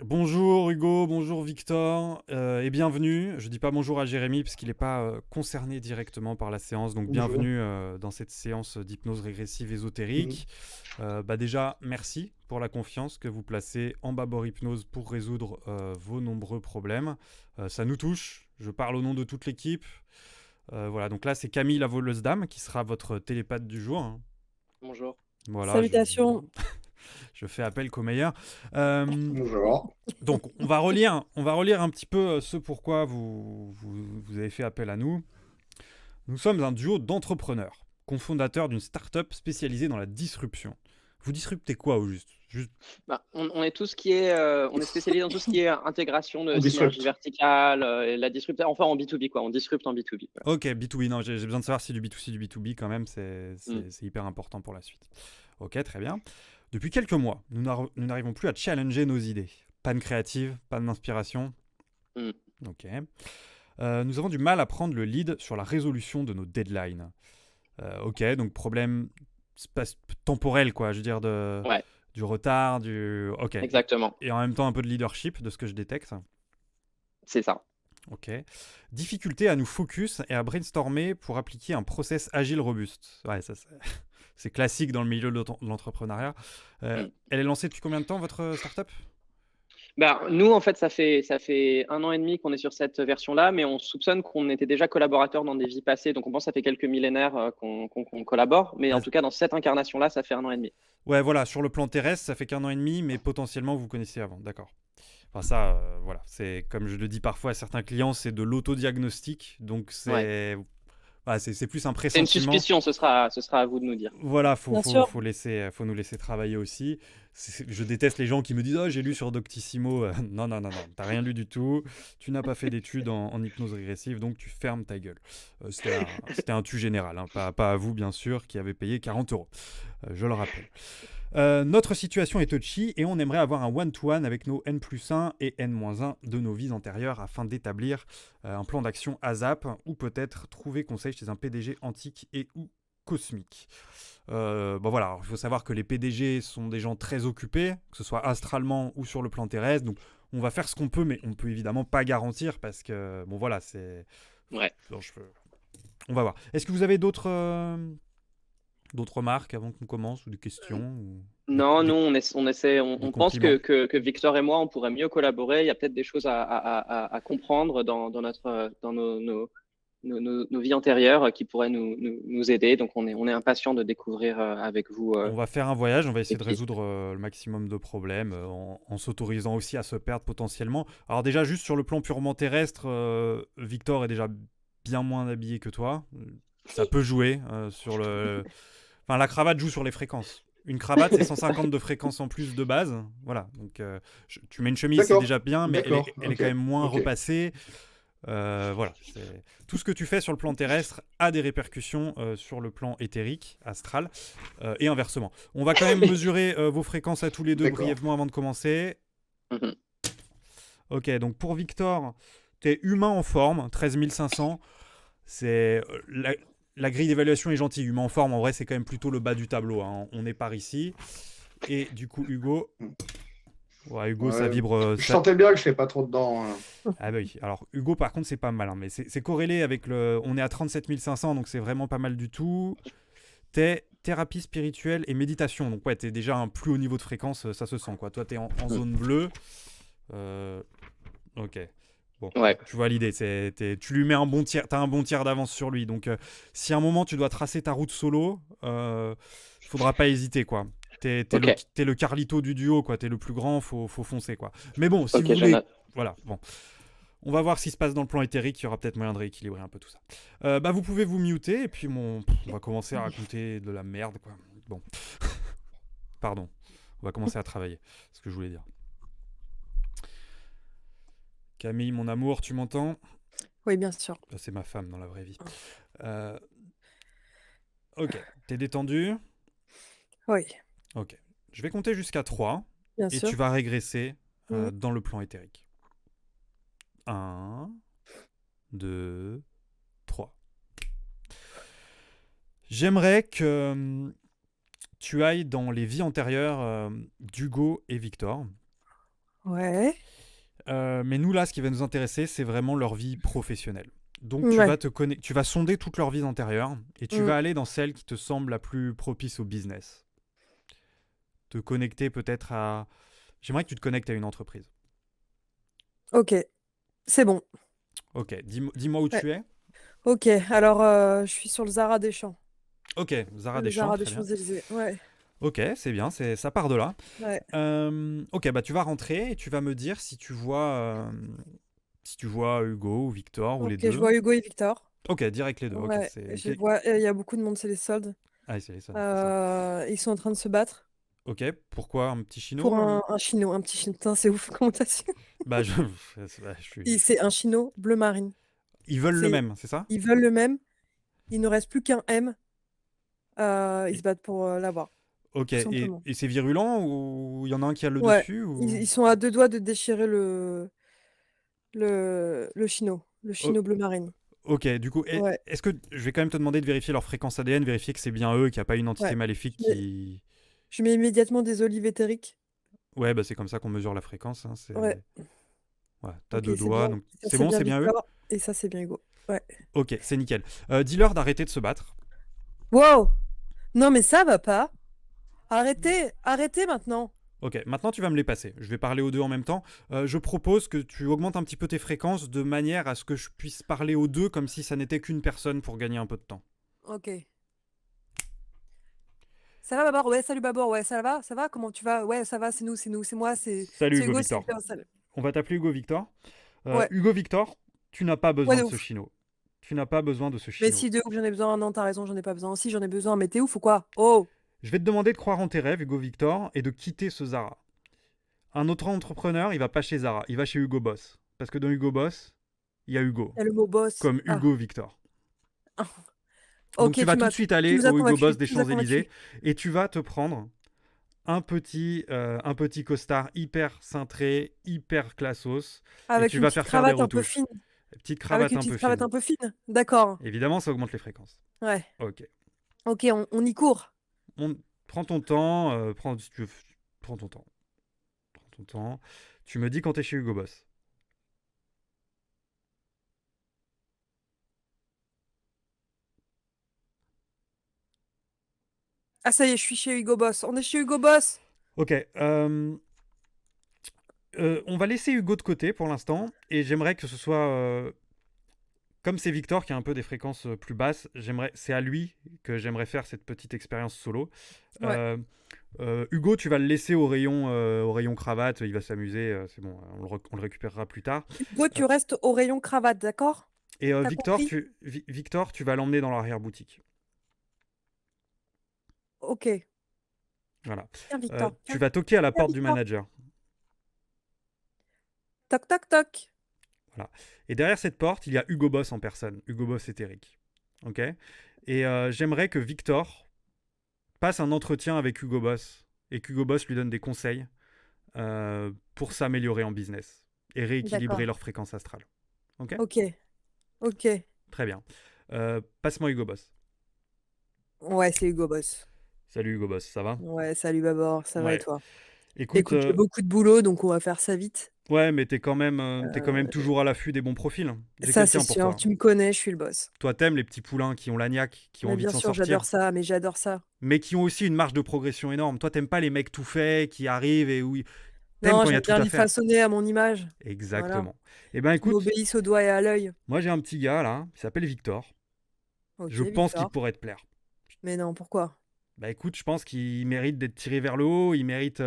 Bonjour Hugo, bonjour Victor, et bienvenue. Je dis pas bonjour à Jérémy parce qu'il n'est pas concerné directement par la séance, donc Bonjour. bienvenue dans cette séance d'hypnose régressive Mhm. ésotérique. Déjà, merci pour la confiance que vous placez en Babor Hypnose pour résoudre vos nombreux problèmes. Ça nous touche, je parle au nom de toute l'équipe. Voilà, donc là c'est Camille la voleuse d'âme qui sera votre télépathe du jour, hein. Bonjour. Voilà, Salutations. je fais appel qu'au meilleur. Euh, Bonjour. Donc, on va relire un petit peu ce pourquoi vous avez fait appel à nous. Nous sommes un duo d'entrepreneurs, cofondateurs d'une start-up spécialisée dans la disruption. Vous disruptez quoi au juste? On est tout ce qui est, on est spécialisé dans tout ce qui est intégration de On synergie disrupte. verticale, et la disrupte, enfin en B2B quoi, on disrupte en B2B. Voilà. Ok, B2B, non, j'ai besoin de savoir si du B2C, du B2B quand même, Mm. c'est hyper important pour la suite. Ok, très bien. Depuis quelques mois, nous n'arrivons plus à challenger nos idées. Panne créative, panne d'inspiration. Mm. Ok. Nous avons du mal à prendre le lead sur la résolution de nos deadlines. Ok, donc problème temporel, quoi. Je veux dire, Ouais, du retard, Ok. exactement, Et en même temps, un peu de leadership, de ce que je détecte. c'est ça. Ok. Difficulté à nous focus et à brainstormer pour appliquer un process agile robuste. Ouais, ça, c'est classique dans le milieu de l'entrepreneuriat. Mm. Elle est lancée depuis combien de temps, votre startup? Nous en fait ça fait 1 an et demi qu'on est sur cette version-là, mais on soupçonne qu'on était déjà collaborateurs dans des vies passées, donc on pense que ça fait quelques millénaires qu'on collabore, mais Ah, en tout cas dans cette incarnation-là, ça fait 1 an et demi. ouais, voilà, sur le plan terrestre, ça fait qu'un an et demi, mais potentiellement vous connaissez avant, d'accord. Enfin ça, voilà, c'est comme je le dis parfois à certains clients, c'est de l'autodiagnostic, donc Ouais. c'est plus un C'est une pressentiment. suspicion, ce sera à vous de nous dire. Voilà, Bien sûr. faut nous laisser travailler aussi. Je déteste les gens qui me disent oh j'ai lu sur Doctissimo. Non non non non, t'as rien lu du tout. Tu n'as pas fait d'études en hypnose régressive, donc tu fermes ta gueule. C'était un tu général, hein, pas à vous bien sûr, qui avez payé 40 euros. Je le rappelle. Notre situation est touchy et on aimerait avoir un one-to-one avec nos N+1 et N-1 de nos vies antérieures afin d'établir un plan d'action ASAP ou peut-être trouver conseil chez un PDG antique et ou cosmique. Voilà, il faut savoir que les PDG sont des gens très occupés, que ce soit astralement ou sur le plan terrestre, donc on va faire ce qu'on peut, mais on peut évidemment pas garantir parce que, bon voilà, c'est... Ouais. On va voir. Est-ce que vous avez d'autres remarques avant qu'on commence ou des questions ou Non, nous, des, on essaie, des on pense compliments? que Victor et moi, on pourrait mieux collaborer. Il y a peut-être des choses à comprendre dans nos vies antérieures qui pourraient nous aider. Donc, on est impatient de découvrir avec vous On va faire un voyage, on va les essayer de pistes. résoudre le maximum de problèmes en s'autorisant aussi à se perdre potentiellement. Alors déjà, juste sur le plan purement terrestre, Victor est déjà bien moins habillé que toi. Ça peut jouer sur le... Enfin, la cravate joue sur les fréquences. Une cravate, c'est 150 de fréquence en plus de base. Voilà, donc tu mets une chemise, c'est D'accord. déjà bien, mais elle est, D'accord. elle est Ok. quand même moins Ok. repassée. Voilà, tout ce que tu fais sur le plan terrestre a des répercussions sur le plan éthérique, astral, et inversement. On va quand même mesurer vos fréquences à tous les deux D'accord. brièvement avant de commencer. Mhm. Ok, donc pour Victor, t'es humain en forme, 13 500. C'est la grille d'évaluation est gentille. Humain en forme, en vrai, c'est quand même plutôt le bas du tableau, hein. On est par ici. Et du coup, Hugo, ouais, Hugo, ça Ouais. vibre. Je sentais bien que je fais pas trop dedans, hein. Ah bah oui, alors Hugo par contre c'est pas mal, hein, mais c'est corrélé avec le... On est à 37 500, donc c'est vraiment pas mal du tout. T'es thérapie spirituelle et méditation, donc ouais, t'es déjà un plus haut niveau de fréquence, ça se sent quoi. Toi t'es en zone bleue. Euh, ok. Bon, Ouais. tu vois l'idée, tu lui mets un bon tiers, t'as un bon tiers d'avance sur lui, donc si à un moment tu dois tracer ta route solo, faudra pas hésiter quoi. Ok. T'es le Carlito du duo, quoi. T'es le plus grand, faut foncer, quoi. Mais bon, si vous Ok, je voulez, note. voilà, bon. On va voir ce qui se passe dans le plan éthérique, il y aura peut-être moyen de rééquilibrer un peu tout ça. Vous pouvez vous muter, et puis on va commencer à raconter de la merde, quoi. Bon, pardon, on va commencer à travailler, c'est ce que je voulais dire. Camille, mon amour, tu m'entends? Oui, bien sûr. C'est ma femme dans la vraie vie. Euh, ok, t'es détendu? Oui, Ok. Je vais compter jusqu'à 3, bien et sûr. tu vas régresser Mhm. dans le plan éthérique. 1, 2, 3. J'aimerais que tu ailles dans les vies antérieures d'Hugo et Victor. Ouais. Mais nous, là, ce qui va nous intéresser, c'est vraiment leur vie professionnelle. Donc, Ouais. tu vas sonder toute leur vie antérieure et tu Mm. vas aller dans celle qui te semble la plus propice au business. Te connecter peut-être à... J'aimerais que tu te connectes à une entreprise. Ok. C'est bon. Ok, dis-moi où Ouais. tu es. Ok. Alors, je suis sur le Zara des Champs. Ok, Zara Le Deschamps, Zara des très bien. Champs-Élysées. Ouais. Ok, c'est bien, ça part de là. Ouais. Ok, bah tu vas rentrer et tu vas me dire si tu vois Hugo ou Victor ou les Ok, je deux. vois Hugo et Victor. Ok, direct les deux. Ok, Ouais. Je vois, il y a beaucoup de monde, c'est les soldes. Ah, c'est les seuls, c'est ça. Ils sont en train de se battre Ok, pourquoi un petit chino pour un chino, un petit chino. Putain, c'est ouf, comment t'as su? Bah, je suis. C'est un chino bleu marine. Ils veulent le C'est, même, c'est ça? ils veulent le même. Il ne reste plus qu'un M. Ils Et- se battent pour l'avoir, Ok, tout simplement. et c'est virulent ou il y en a un qui a le Ouais. dessus Ils, ou... ils sont à deux doigts de déchirer le O- chino bleu marine. ok, du coup, Ouais. est-ce que je vais quand même te demander de vérifier leur fréquence ADN, vérifier que c'est bien eux, qu'il n'y a pas une entité Ouais. maléfique Je mets, qui. je mets immédiatement des olives éthériques. Ouais, bah c'est comme ça qu'on mesure la fréquence. Hein, Ouais. ouais, t'as Ok, deux c'est doigts, bien. donc Ça, c'est c'est bon, bien c'est bien eux? Victor. Et ça, c'est bien Hugo. Ouais. Ok, c'est nickel. Dis-leur d'arrêter de se battre. Wow! Non, mais ça va pas. Arrêtez! Arrêtez maintenant! Ok, maintenant tu vas me les passer. Je vais parler aux deux en même temps. Je propose que tu augmentes un petit peu tes fréquences de manière à ce que je puisse parler aux deux comme si ça n'était qu'une personne pour gagner un peu de temps. Ok. Ça va, Babor? Ouais, salut Babor. Ouais, ça va? Ça va? Comment tu vas? Ouais, ça va, c'est nous, c'est nous, c'est moi, Salut c'est Hugo Hugo, c'est Victor. Victor. Salut. On va t'appeler Hugo Victor. Ouais. Hugo Victor, tu n'as pas Ouais, besoin de de ce ouf. chino. Tu n'as pas besoin de ce Mais chino. si, de ouf, j'en ai besoin. Non, t'as raison, j'en ai pas besoin. Si, j'en ai besoin. Mais t'es ouf ou quoi? Oh! Je vais te demander de croire en tes rêves, Hugo Victor, et de quitter ce Zara. Un autre entrepreneur, il va pas chez Zara, il va chez Hugo Boss. Parce que dans Hugo Boss, il y a Hugo, Il y a le mot boss. comme Ah. Hugo Victor. Donc Ok, tu vas tout de suite tu aller nous as au Hugo Boss convaincus. des Tu nous as Champs-Élysées convaincus. et tu vas te prendre un petit costard hyper cintré, hyper classos, et Avec tu une vas petite faire des cravate un peu retouches. fine. Petite Avec cravate une un petite peu cravate fine. un peu fine. D'accord. Évidemment, ça augmente les fréquences. Ouais. Ok. Ok, on y court. On, prends ton temps, si tu veux, prends ton temps. Prends ton temps. Tu me dis quand t'es chez Hugo Boss. Ah, ça y est, je suis chez Hugo Boss. On est chez Hugo Boss. Ok. On va laisser Hugo de côté pour l'instant, et j'aimerais que ce soit comme c'est Victor qui a un peu des fréquences plus basses. C'est à lui que j'aimerais faire cette petite expérience solo. Ouais. Euh, Hugo, tu vas le laisser au rayon cravate, il va s'amuser, c'est bon, on le récupérera plus tard. Hugo, Euh, tu restes au rayon cravate, d'accord? et T'as compris? Victor, tu vas l'emmener dans l'arrière-boutique. Ok. Voilà. Viens, Victor. Tu Viens, vas toquer à la viens, porte du Victor. manager. Toc, toc, toc. Voilà. Et derrière cette porte, il y a Hugo Boss en personne, Hugo Boss éthérique. Ok. Et j'aimerais que Victor passe un entretien avec Hugo Boss et qu'Hugo Boss lui donne des conseils pour s'améliorer en business et rééquilibrer D'accord. leur fréquence astrale. Ok. Ok. Ok. Très bien. Passe-moi Hugo Boss. Ouais, c'est Hugo Boss. Salut Hugo Boss, ça va? Ouais, salut Babor. Ça va et Ouais. toi? Écoute, Écoute, j'ai beaucoup de boulot, donc on va faire ça vite. ouais, mais t'es quand même Euh, toujours à l'affût des bons profils. J'ai Ça, c'est quelqu'un pour sûr. toi. Tu me connais, je suis le boss. Toi, t'aimes les petits poulains qui ont la niaque, qui ont Mais envie de bien s'en sûr, sortir, j'adore ça. Mais j'adore ça. mais qui ont aussi une marge de progression énorme. Toi, t'aimes pas les mecs tout faits qui arrivent et oui, t'aimes Non, quand il y a j'aime tout bien à les faire. façonner à mon image. Voilà. Exactement. Eh ben Qui écoute, m'obéissent au doigt et à l'œil. moi j'ai un petit gars là, il s'appelle Victor. Ok, Je pense qu'il Victor. pourrait te plaire. Mais non, pourquoi? Bah écoute, je pense qu'il mérite d'être tiré vers le haut, il mérite...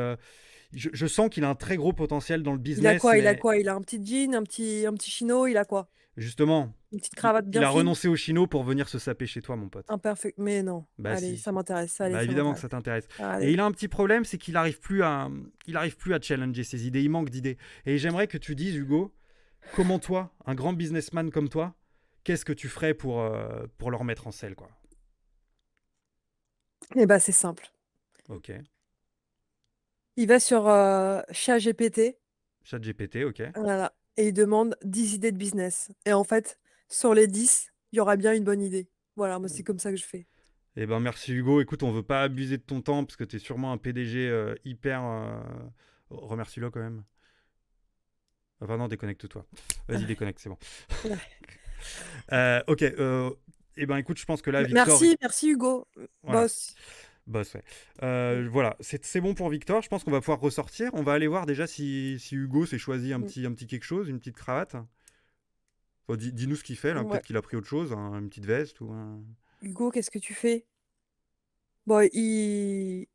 je sens qu'il a un très gros potentiel dans le Il a business, quoi? Il a mais quoi? Il a un petit jean, un petit chino, il a quoi? justement, Une petite il, cravate il bien a fine? renoncé au chino pour venir se saper chez toi, mon pote. Imperfect. Mais non. Bah Allez, si, ça m'intéresse. Allez, bah ça évidemment que m'intéresse. ça t'intéresse. Et Allez. il a un petit problème, c'est qu'il arrive plus à challenger ses idées, il manque d'idées. Et j'aimerais que tu dises, Hugo, comment toi, un grand businessman comme toi, qu'est-ce que tu ferais pour leur mettre en selle, quoi. Eh ben, c'est simple. Ok. Il va sur ChatGPT, ChatGPT, ok. voilà, et il demande 10 idées de business. Et en fait, sur les 10, il y aura bien une bonne idée. Voilà, moi, c'est comme ça que je fais. Eh ben merci Hugo. Écoute, on veut pas abuser de ton temps parce que tu es sûrement un PDG hyper. Remercie-le quand même. Enfin non, déconnecte-toi. Vas-y, Ouais. déconnecte, c'est bon. Ouais. Ok. Eh ben écoute, je pense que là, Victor... Merci Hugo, Voilà, boss. boss, ouais. Voilà, c'est bon pour Victor. Je pense qu'on va pouvoir ressortir. On va aller voir déjà si Hugo s'est choisi Mm. un petit quelque chose, une petite cravate. Enfin, dis-nous ce qu'il fait, là. Ouais. Peut-être qu'il a pris autre chose, une petite veste ou Hugo, qu'est-ce que tu fais? Bon, il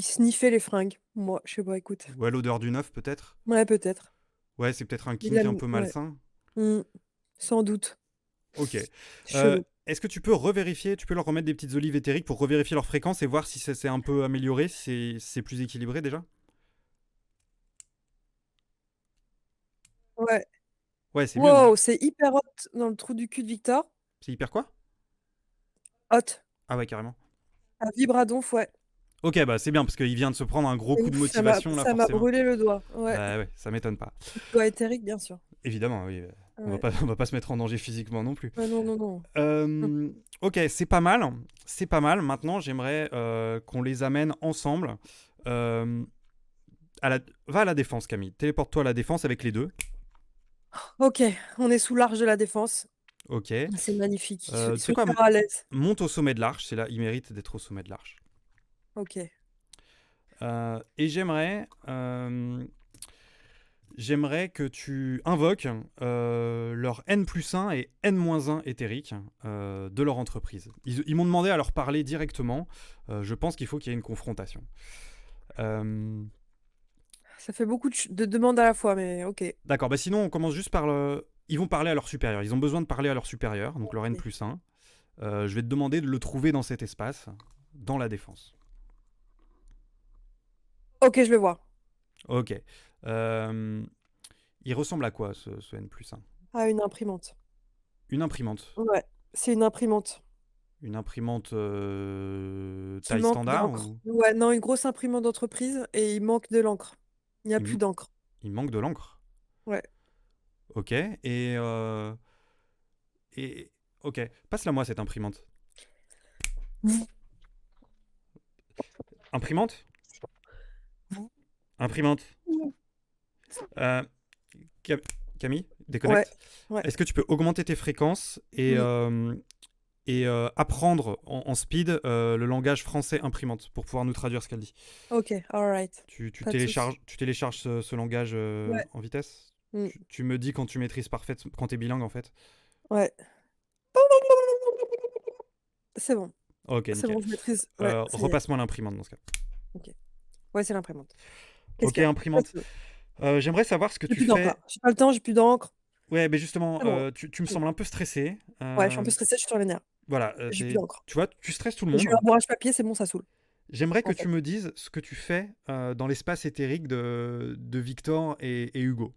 sniffait les fringues. Moi, je sais pas, écoute. Ouais, l'odeur du neuf, peut-être. Ouais, peut-être. Ouais, c'est peut-être un Il kink un aime, peu ouais. malsain. Mm. Sans doute. Ok. Chelou. Est-ce que tu peux revérifier, tu peux leur remettre des petites olives éthériques pour revérifier leur fréquence et voir si ça s'est un peu amélioré, si c'est plus équilibré déjà? Ouais. Ouais, c'est mieux, non? Wow, c'est hyper hot dans le trou du cul de Victor. C'est hyper quoi? Hot. Ah ouais, carrément. À vibradonf, ouais. Ok, bah c'est bien parce qu'il vient de se prendre un gros C'est coup de ouf, motivation là, ça m'a forcément. brûlé le doigt. Ouais. Bah ouais, ça m'étonne pas. Doigt éthérique, bien sûr. Évidemment, oui. Ouais. On va pas se mettre en danger physiquement non plus. Ouais, non, non, non. Euh, ok, c'est pas mal. C'est pas mal. Maintenant, j'aimerais qu'on les amène ensemble. Euh, Va à la défense, Camille. Téléporte-toi à la défense avec les deux. Ok, on est sous l'arche de la défense. Ok. C'est magnifique. Ils Tu sais sont quoi? hyper à l'aise. Monte au sommet de l'arche. C'est là, il mérite d'être au sommet de l'arche. Ok. Et j'aimerais que tu invoques leur N+1 et N-1 éthérique de leur entreprise. Ils m'ont demandé à leur parler directement. Je pense qu'il faut qu'il y ait une confrontation. Ça fait beaucoup de demandes à la fois, mais ok. D'accord, bah sinon on commence juste par le... Ils vont parler à leur supérieur. Ils ont besoin de parler à leur supérieur, donc leur N+1. Je vais te demander de le trouver dans cet espace, dans la défense. Ok, je le vois. Ok. Il ressemble à quoi ce N+1? Ah, une imprimante. Une imprimante. Ouais, c'est une imprimante Une imprimante qui taille manque standard d'encre. ou... Ouais, non, une grosse imprimante d'entreprise et il manque de l'encre. Il n'y a il, plus d'encre. il manque de l'encre. Ouais. Ok. Et ok. Passe-la moi cette imprimante. Imprimante. Imprimante. Euh, Camille, Ouais, déconnecte. ouais. Est-ce que tu peux augmenter tes fréquences Mm. et apprendre en speed le langage français imprimante pour pouvoir nous traduire ce qu'elle dit? Ok, alright. Pas de souci. Tu télécharges ce langage Ouais. en vitesse? Mm. Tu me dis quand tu maîtrises quand t'es bilingue en fait. Ouais. C'est bon. Ok, C'est bon, nickel. je maîtrise. Ouais, ça y est. Repasse-moi l'imprimante dans ce cas. Ok. Ouais, c'est l'imprimante. Qu'est-ce Ok, qu'il y a? imprimante. J'aimerais savoir ce que J'ai tu plus d'encre fais. là. J'ai pas le temps, j'ai plus d'encre. Ouais, mais justement, C'est bon. tu me C'est bon. sembles un peu stressé. Ouais, je suis un peu stressée, je suis sur les nerfs. Voilà, J'ai plus d'encre. tu vois, tu stresses tout le J'ai eu monde. un bourrage papier, c'est bon, ça saoule, J'aimerais que en tu fait. me dises ce que tu fais dans l'espace éthérique de Victor et Hugo.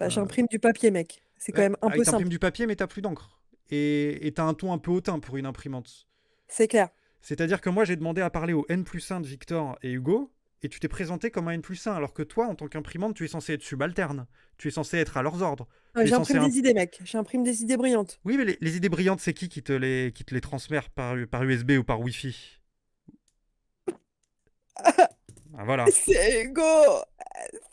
Bah, Euh, j'imprime du papier, mec. C'est quand même un peu Ils t'impriment simple. du papier, mais t'as plus d'encre. Et t'as un ton un peu hautain pour une imprimante. C'est clair. C'est-à-dire que moi, j'ai demandé à parler au N+1 de Victor et Hugo, et tu t'es présenté comme un N+1, alors que toi, en tant qu'imprimante, tu es censé être subalterne. Tu es censé être à leurs ordres. Ouais, Tu es censé... j'imprime des idées, mec. J'imprime des idées brillantes. Oui, mais les idées brillantes, c'est qui qui te les transfère par USB ou par Wi-Fi? Ah, voilà. C'est Hugo!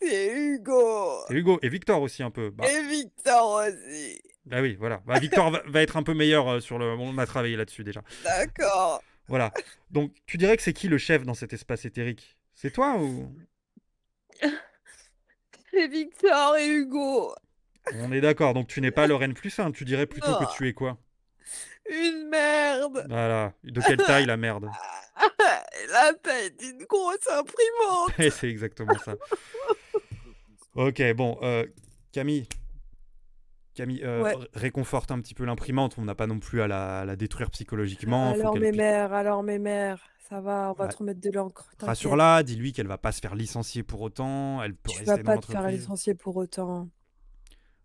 C'est Hugo! C'est Hugo. Et Victor aussi, un peu. Bah, Et Victor aussi. bah oui, voilà. Bah, Victor va être un peu meilleur sur le... On a travaillé là-dessus déjà. D'accord. Voilà. Donc, tu dirais que c'est qui le chef dans cet espace éthérique? C'est toi ou... C'est Victor et Hugo. On est d'accord, donc tu n'es pas leur N+1, tu dirais plutôt que Non, tu es quoi? une merde. Voilà. De quelle taille la merde? La taille d'une grosse Et imprimante. c'est exactement ça. Ok, bon, Camille, Ouais. réconforte un petit peu l'imprimante, on n'a pas non plus à la détruire psychologiquement, faut qu'elle puisse... Alors mes mères, ça va, on va te remettre de l'encre, t'inquiète. Rassure-la, dis-lui qu'elle va pas se faire licencier pour autant, elle peut Tu vas rester dans pas te faire l'entreprise. licencier pour autant.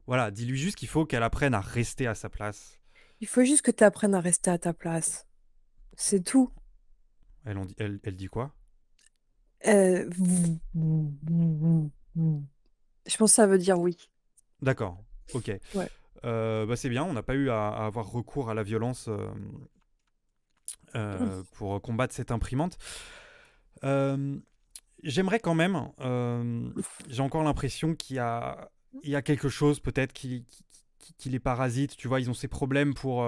Voilà, dis-lui juste qu'il faut qu'elle apprenne à rester à sa place. Il faut juste que tu apprennes à rester à ta place. C'est tout. Elle dit quoi? Je pense que ça veut dire oui. D'accord, ok. Ouais. Bah c'est bien, on n'a pas eu à avoir recours à la violence pour combattre cette imprimante. J'aimerais quand même, j'ai encore l'impression qu'il y a il y a quelque chose peut-être qui les parasite. Tu vois, ils ont ces problèmes pour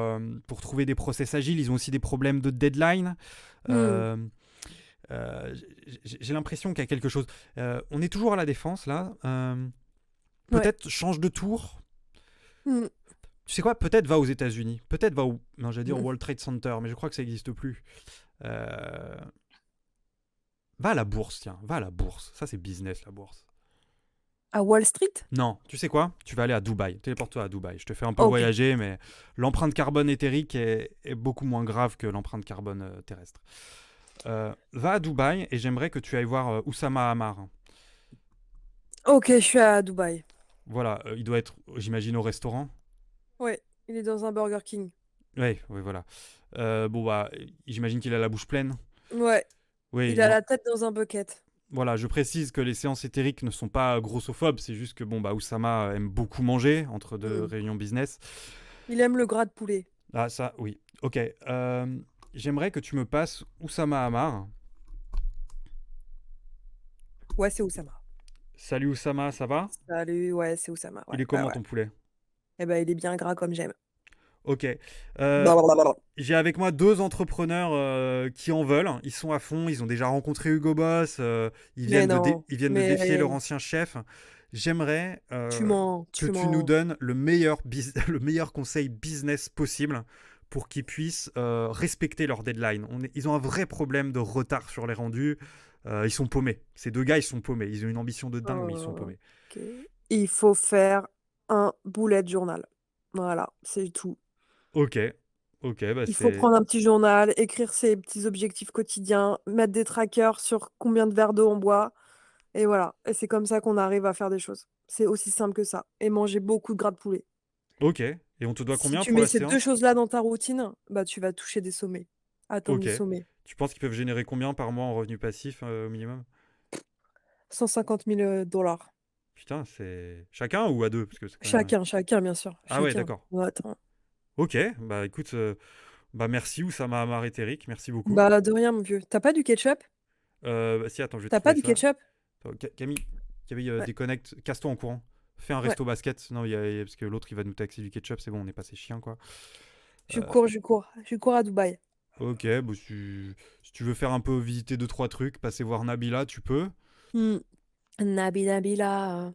trouver des process agiles. Ils ont aussi des problèmes de deadline. Hmm. Euh, j'ai l'impression qu'il y a quelque chose. On est toujours à la défense là. Ouais. Peut-être change de tour. Hmm. Tu sais quoi? Peut-être va aux États-Unis. Peut-être va où? Non, j'allais dire au Hmm. World Trade Center, mais je crois que ça n'existe plus. Va à la bourse, tiens. Va à la bourse. Ça, c'est business, la bourse. À Wall Street? Non, tu sais quoi? Tu vas aller à Dubaï. Téléporte-toi à Dubaï. Je te fais un peu Ok. voyager, mais l'empreinte carbone éthérique est beaucoup moins grave que l'empreinte carbone terrestre. Va à Dubaï et j'aimerais que tu ailles voir Oussama Hamar. Ok, je suis à Dubaï. Voilà, il doit être, j'imagine, au restaurant. Ouais, il est dans un Burger King. Oui, oui, voilà. Bon, bah, j'imagine qu'il a la bouche pleine. Ouais, Oui, il a non. la tête dans un bucket. Voilà, je précise que les séances éthériques ne sont pas grossophobes, c'est juste que bon, bah, Oussama aime beaucoup manger entre deux Hmm. réunions business. Il aime le gras de poulet. Ah, ça, oui. Ok. J'aimerais que tu me passes Oussama Hamar. Ouais, c'est Oussama. Salut Oussama, ça va? Salut, ouais, c'est Oussama. Il Ouais, est comment ouais. ton poulet? Eh ben, il est bien gras comme j'aime. Ok. Blablabla. J'ai avec moi deux entrepreneurs qui en veulent. Ils sont à fond. Ils ont déjà rencontré Hugo Boss. Ils Mais viennent non, ils viennent de défier leur ancien chef. J'aimerais tu mens, que tu tu nous mens. donnes le le meilleur conseil business possible pour qu'ils puissent respecter leur deadline. Ils ont un vrai problème de retard sur les rendus. Ils sont paumés. Ces deux gars, ils sont paumés. Ils ont une ambition de dingue, mais ils sont paumés. Ok. Il faut faire un bullet journal. Voilà, c'est tout. Ok. Ok, bah Il faut c'est... prendre un petit journal, écrire ses petits objectifs quotidiens, mettre des trackers sur combien de verres d'eau on boit. Et voilà. Et c'est comme ça qu'on arrive à faire des choses. C'est aussi simple que ça. Et manger beaucoup de gras de poulet. Ok. Et on te doit Si combien tu pour mets la ces deux séance? choses-là dans ta routine, bah tu vas toucher des sommets. Atteindre Ok. des sommets. Tu penses qu'ils peuvent générer combien par mois en revenu passif au minimum? 150 000 dollars. Putain, c'est... Chacun ou à deux? Parce que c'est quand même... Chacun, bien sûr. Ah ouais, Chacun. d'accord. Ouais, attends. Ok, bah écoute, bah merci Oussama Hamar et Eric, merci beaucoup. Bah de rien, mon vieux. T'as pas du ketchup? Bah, si, attends, je vais te T'as pas trouver du ça. ketchup? Attends, Camille, Ouais. déconnecte, casse-toi en courant. Fais un Ouais. resto basket. Non, parce que l'autre il va nous taxer du ketchup, c'est bon, on est passé chien quoi. Je cours, je cours. Je cours à Dubaï. Ok, bah, si tu veux faire un peu visiter 2-3 trucs, passer voir Nabila, tu peux. Hmm. Nabila.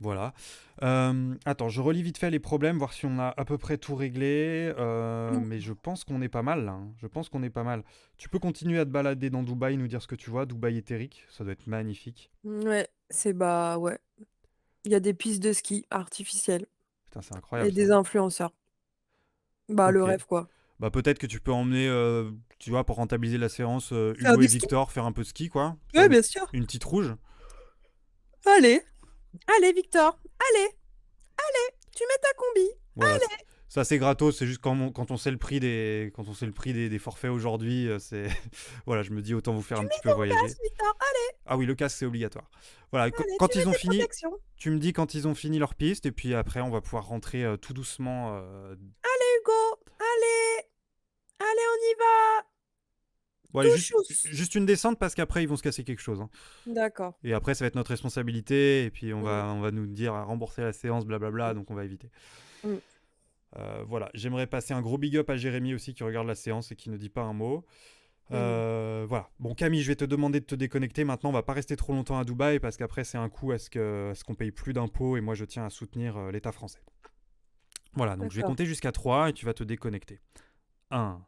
Voilà. Attends, je relis vite fait les problèmes, voir si on a à peu près tout réglé. Mais je pense qu'on est pas mal là, hein. Je pense qu'on est pas mal. Tu peux continuer à te balader dans Dubaï, nous dire ce que tu vois. Dubaï éthérique, ça doit être magnifique. Ouais, c'est bah ouais. Il y a des pistes de ski artificielles Putain, c'est et incroyable ça. des influenceurs. Bah le Ok. rêve quoi. Bah peut-être que tu peux emmener, tu vois, pour rentabiliser la séance, Faire Hugo et du ski? Victor faire un peu de ski, quoi. Faire Ouais, bien sûr. une petite rouge. Allez. Allez, Victor. Allez. Tu mets ta combi. Voilà. Ça c'est gratos, c'est juste quand on sait le prix des forfaits aujourd'hui, c'est voilà, je me dis autant vous faire Tu un mets petit peu ton voyager. casque, Victor. Ah oui, le casque c'est obligatoire. Voilà, Allez, quand tu ils mets ont tes fini, protections. tu me dis quand ils ont fini leur piste et puis après on va pouvoir rentrer tout doucement. Hugo. Allez. Allez, on y va. Bon, allez, Tout juste, chousse. juste une descente parce qu'après ils vont se casser quelque chose, hein. D'accord. Et après ça va être notre responsabilité et puis Mm. on va nous dire à rembourser la séance, blablabla, donc on va éviter. Mm. Voilà, j'aimerais passer un gros big up à Jérémy aussi qui regarde la séance et qui ne dit pas un mot. Voilà. Bon, Camille, je vais te demander de te déconnecter. Maintenant, on va pas rester trop longtemps à Dubaï parce qu'après, c'est un coût à ce qu'on paye plus d'impôts et moi, je tiens à soutenir l'État français. Voilà, donc je vais D'accord. compter jusqu'à 3 et tu vas te déconnecter. 1,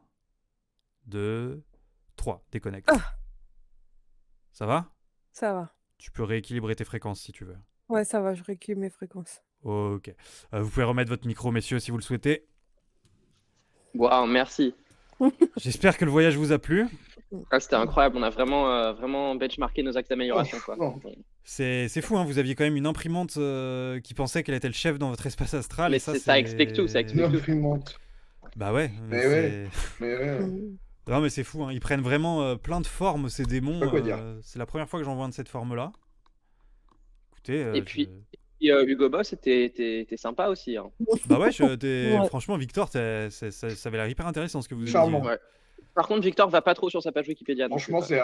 2, 3. Déconnecte. Ah, Ça va? ça va. Tu peux rééquilibrer tes fréquences si tu veux. Ouais, ça va, je récupère mes fréquences. Ok. Vous pouvez remettre votre micro, messieurs, si vous le souhaitez. Waouh, merci. J'espère que le voyage vous a plu. Ah, c'était incroyable. On a vraiment benchmarké nos axes d'amélioration, quoi. Oh. C'est fou, hein, vous aviez quand même une imprimante qui pensait qu'elle était le chef dans votre espace astral. Mais et ça, ça explique tout, ça Une explique tout. imprimante. Bah ouais, Mais ouais. Mais ouais. Mm. Non mais c'est fou, hein. Ils prennent vraiment plein de formes ces démons. Pas quoi dire. C'est la première fois que j'en vois un de cette forme-là. Écoutez, Et puis, Hugo Boss, t'es sympa aussi, hein. bah ouais, Ouais. franchement Victor, ça avait l'air hyper intéressant ce que vous avez Charmant. dit. Ouais. Par contre, Victor va pas trop sur sa page Wikipédia. donc Franchement, c'est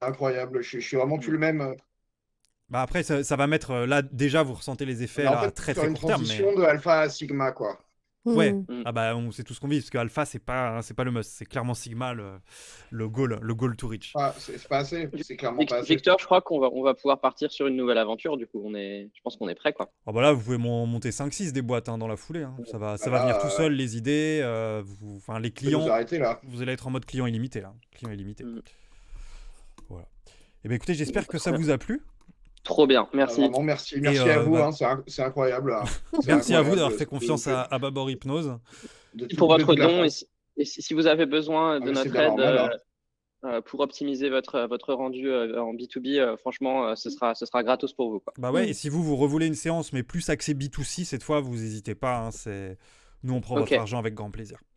incroyable. Je suis vraiment plus le même. Bah après, ça va mettre là déjà vous ressentez les effets Mais en là fait, très faire très une court terme, mais transition de alpha à sigma, quoi. ouais. Hmm. Ah bah c'est tout ce qu'on vit parce que alpha c'est pas le must, c'est clairement sigma le goal to reach. Ah, c'est pas assez, c'est clairement pas assez. Victor, je crois on va pouvoir partir sur une nouvelle aventure. Du coup, je pense qu'on est prêt, quoi. Ah bah là vous pouvez monter 5-6 des boîtes dans la foulée. Hein. Ça va venir tout seul les idées. Enfin les Tu peux nous clients. arrêter là. Vous allez être en mode client illimité là. Client illimité. Mm. Voilà. Et ben écoutez, j'espère que ça vous a plu. Trop bien, Ah, merci. vraiment, merci à vous, bah, c'est incroyable. Là. C'est Merci à vous incroyable d'avoir de- fait confiance de- à Babor Hypnose. Pour de votre toute la don, France. et si vous avez besoin de mais c'est notre bien aide normal, pour optimiser votre rendu en B2B, franchement, ce sera gratos pour vous, quoi. Bah ouais, et si vous revoulez une séance mais plus axée B2C, cette fois, vous n'hésitez pas. Hein, nous, on prend votre Ok. argent avec grand plaisir.